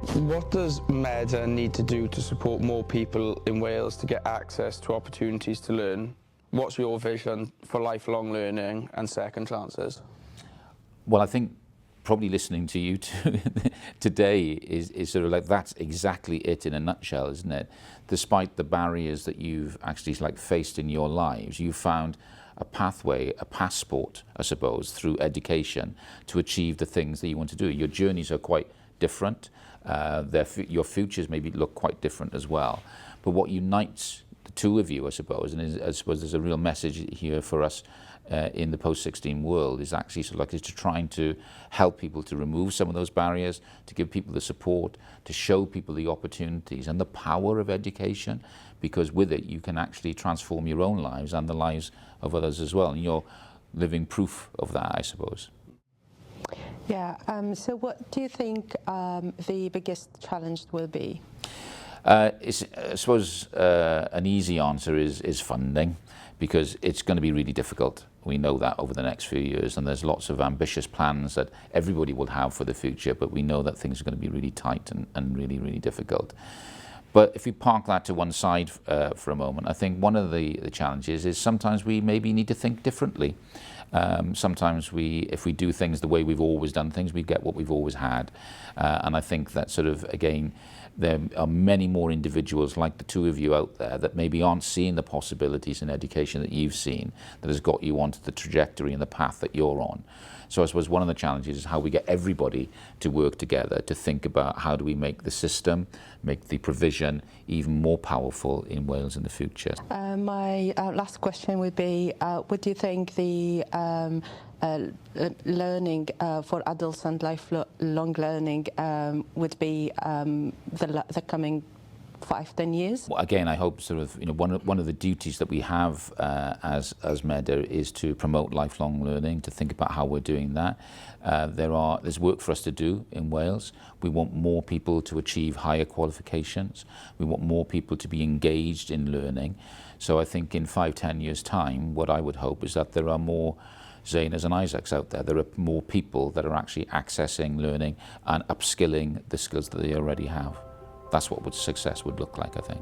What does Medr need to do to support more people in Wales to get access to opportunities to learn? What's your vision for lifelong learning and second chances? Well, I think probably listening to you today is sort of like that's exactly it in a nutshell, isn't it? Despite the barriers that you've actually faced in your lives, you've found a pathway, a passport, I suppose, through education to achieve the things that you want to do. Your journeys are quite different. Your futures maybe look quite different as well. But what unites the two of you, I suppose, and I suppose there's a real message here for us in the post-16 world, is actually is to trying to help people to remove some of those barriers, to give people the support, to show people the opportunities and the power of education, because with it you can actually transform your own lives and the lives of others as well. And you're living proof of that, I suppose. Yeah, so what do you think the biggest challenge will be? I suppose an easy answer is funding, because it's going to be really difficult. We know that over the next few years, and there's lots of ambitious plans that everybody will have for the future, but we know that things are going to be really tight and really, really difficult. But if we park that to one side for a moment, I think one of the challenges is sometimes we maybe need to think differently. Sometimes if we do things the way we've always done things, we get what we've always had. And I think that sort of, again, there are many more individuals like the two of you out there that maybe aren't seeing the possibilities in education that you've seen, that has got you onto the trajectory and the path that you're on. So I suppose one of the challenges is how we get everybody to work together to think about how do we make the system, make the provision even more powerful in Wales in the future. My last question would be, what do you think the learning for adults and lifelong learning would be the coming 5-10 years? Well, again, I hope sort of one of the duties that we have as Medr is to promote lifelong learning, to think about how we're doing that. There's work for us to do in Wales. We want more people to achieve higher qualifications. We want more people to be engaged in learning. So I think in 5-10 years' time, what I would hope is that there are more Zainas and Isaacs out there. There are more people that are actually accessing learning and upskilling the skills that they already have. That's what success would look like, I think.